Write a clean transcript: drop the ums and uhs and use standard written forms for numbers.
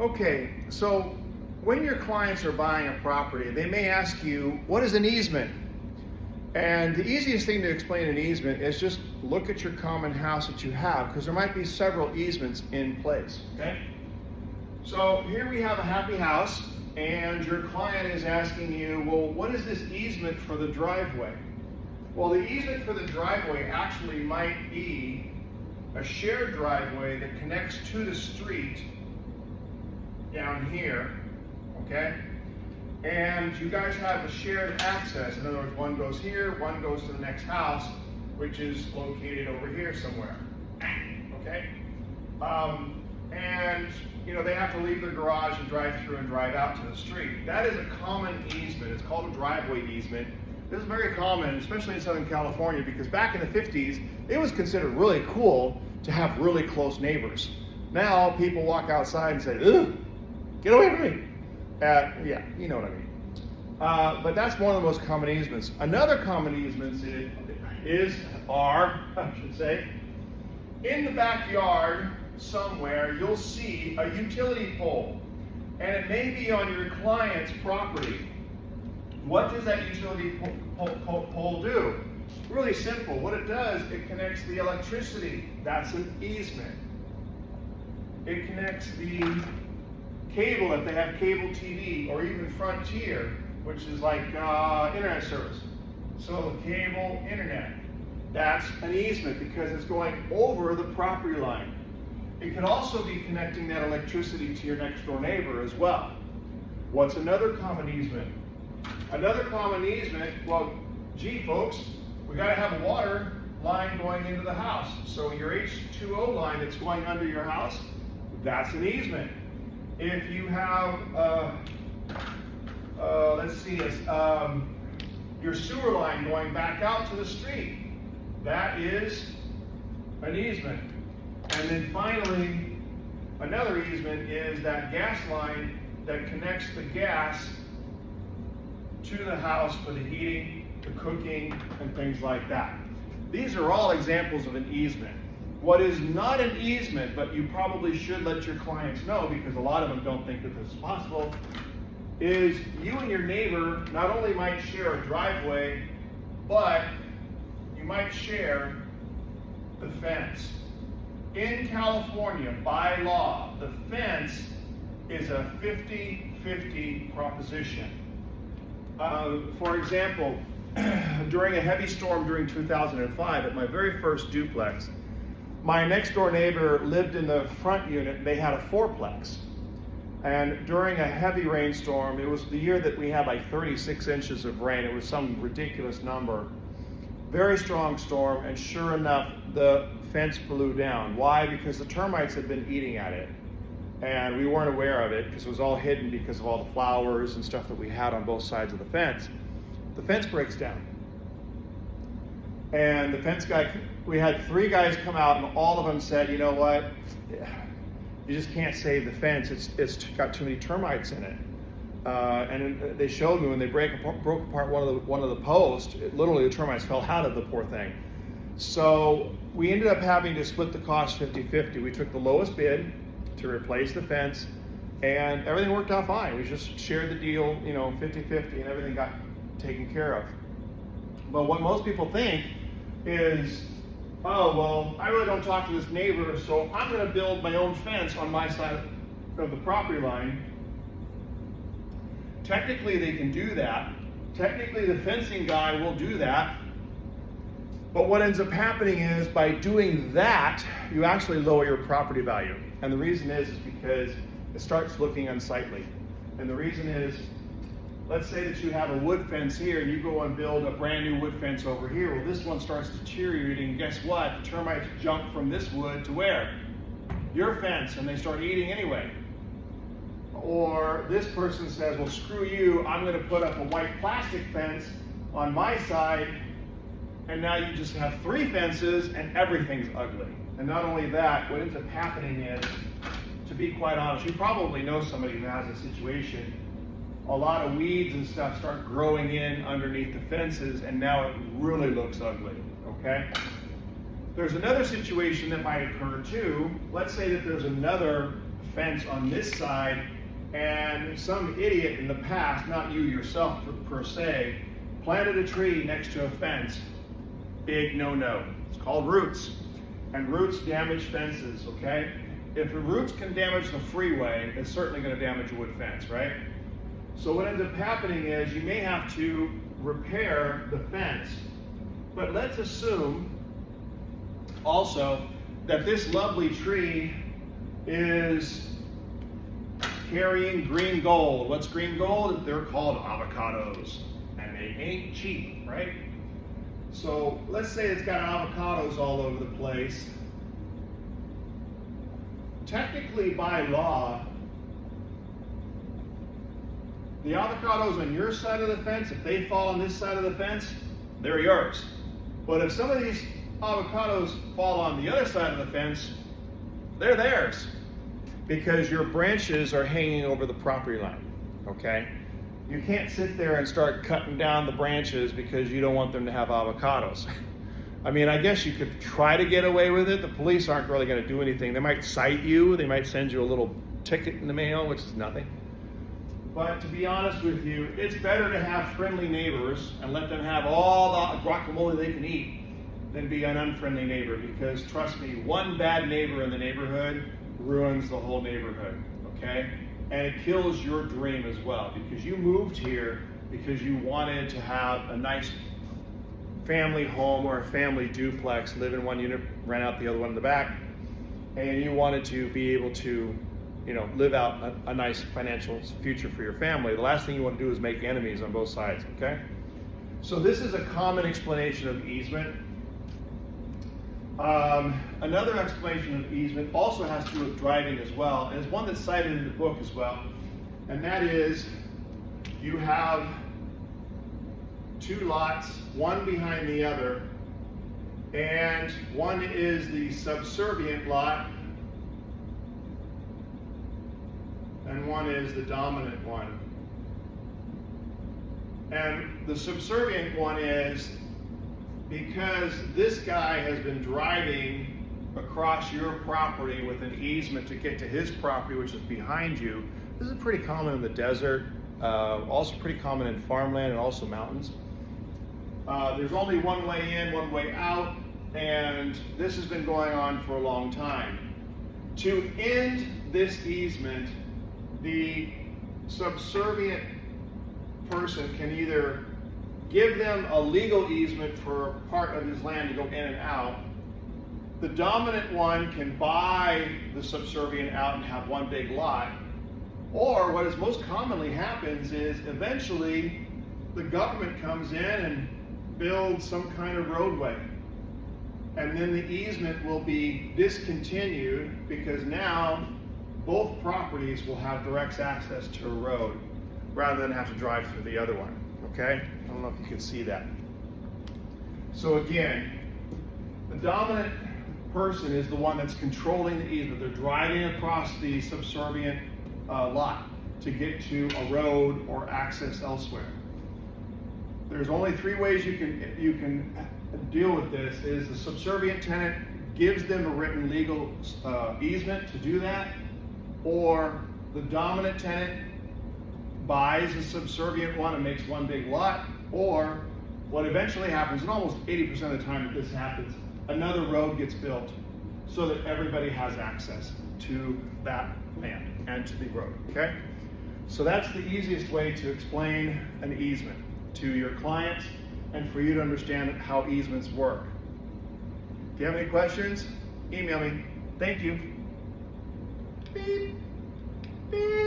Okay, so when your clients are buying a property, they may ask you, what is an easement? And the easiest thing to explain an easement is just look at your common house that you have, because there might be several easements in place, okay? So here we have a happy house, and your client is asking you, well, what is this easement for the driveway? Well, the easement for the driveway actually might be a shared driveway that connects to the street down here, okay? And you guys have a shared access. In other words, one goes here, one goes to the next house, which is located over here somewhere, okay? And you know, they have to leave their garage and drive through and drive out to the street. That is a common easement. It's called a driveway easement. This is very common, especially in Southern California, because back in the 50s, it was considered really cool to have really close neighbors. Now people walk outside and say, ugh, get away from me. Yeah, you know what I mean. But that's one of the most common easements. Another common easement in the backyard somewhere, you'll see a utility pole, and it may be on your client's property. What does that utility pole do? Really simple. What it does, it connects the electricity. That's an easement. It connects the cable if they have cable TV, or even Frontier, which is like internet service. So cable, internet, that's an easement because it's going over the property line. It could also be connecting that electricity to your next door neighbor as well. What's another common easement? Another common easement, well, gee folks, we gotta have a water line going into the house. So your H2O line that's going under your house, that's an easement. If you have, your sewer line going back out to the street, that is an easement. And then finally, another easement is that gas line that connects the gas to the house for the heating, the cooking, and things like that. These are all examples of an easement. What is not an easement, but you probably should let your clients know, because a lot of them don't think that this is possible, is you and your neighbor not only might share a driveway, but you might share the fence. In California, by law, the fence is a 50-50 proposition. For example, during a heavy storm during 2005, at my very first duplex, my next door neighbor lived in the front unit, and they had a fourplex. And during a heavy rainstorm, it was the year that we had like 36 inches of rain. It was some ridiculous number. Very strong storm, and sure enough, the fence blew down. Why? Because the termites had been eating at it. And we weren't aware of it because it was all hidden because of all the flowers and stuff that we had on both sides of the fence. The fence breaks down. And the fence guy, we had 3 guys come out, and all of them said, you know what, you just can't save the fence. It's got too many termites in it. And they showed me when they broke apart one of the posts, literally the termites fell out of the poor thing. So we ended up having to split the cost 50-50. We took the lowest bid to replace the fence, and everything worked out fine. We just shared the deal, 50-50, and everything got taken care of. But what most people think is, oh, well, I really don't talk to this neighbor, so I'm going to build my own fence on my side of the property line. Technically, they can do that. Technically, the fencing guy will do that. But what ends up happening is, by doing that, you actually lower your property value. And the reason is because it starts looking unsightly. And the reason is, let's say that you have a wood fence here, and you go and build a brand new wood fence over here. Well, this one starts deteriorating. Guess what? The termites jump from this wood to where? Your fence, and they start eating anyway. Or this person says, well, screw you, I'm going to put up a white plastic fence on my side, and now you just have 3 fences, and everything's ugly. And not only that, what ends up happening is, to be quite honest, you probably know somebody who has a situation. A lot of weeds and stuff start growing in underneath the fences, and now it really looks ugly, okay? There's another situation that might occur too. Let's say that there's another fence on this side, and some idiot in the past, not you yourself per se, planted a tree next to a fence. Big no-no. It's called roots. And roots damage fences, okay? If the roots can damage the freeway, it's certainly going to damage a wood fence, right? So what ends up happening is you may have to repair the fence. But let's assume also that this lovely tree is carrying green gold. What's green gold? They're called avocados, and they ain't cheap, right? So let's say it's got avocados all over the place. Technically, by law, the avocados on your side of the fence, if they fall on this side of the fence, they're yours. But if some of these avocados fall on the other side of the fence, they're theirs, because your branches are hanging over the property line, okay? You can't sit there and start cutting down the branches because you don't want them to have avocados. I mean, I guess you could try to get away with it. The police aren't really going to do anything. They might cite you. They might send you a little ticket in the mail, which is nothing. But to be honest with you, it's better to have friendly neighbors and let them have all the guacamole they can eat than be an unfriendly neighbor, because trust me, one bad neighbor in the neighborhood ruins the whole neighborhood, okay? And it kills your dream as well, because you moved here because you wanted to have a nice family home or a family duplex, live in one unit, rent out the other one in the back, and you wanted to be able to, you know, live out a nice financial future for your family. The last thing you want to do is make enemies on both sides, okay? So this is a common explanation of easement. Another explanation of easement also has to do with driving as well, and is one that's cited in the book as well, and that is you have two lots, one behind the other, and one is the subservient lot and one is the dominant one. And the subservient one is because this guy has been driving across your property with an easement to get to his property, which is behind you. This is pretty common in the desert, also pretty common in farmland and also mountains. There's only one way in, one way out, and this has been going on for a long time. To end this easement, the subservient person can either give them a legal easement for part of his land to go in and out. The dominant one can buy the subservient out and have one big lot. Or what is most commonly happens is eventually the government comes in and builds some kind of roadway. And then the easement will be discontinued because now both properties will have direct access to a road rather than have to drive through the other one, okay? I don't know if you can see that. So again, the dominant person is the one that's controlling the easement. They're driving across the subservient lot to get to a road or access elsewhere. There's only three ways you can deal with this. Is the subservient tenant gives them a written legal easement to do that, or the dominant tenant buys a subservient one and makes one big lot, or what eventually happens, and almost 80% of the time that this happens, another road gets built so that everybody has access to that land and to the road, okay? So that's the easiest way to explain an easement to your clients and for you to understand how easements work. If you have any questions, email me. Thank you. Beep. Beep.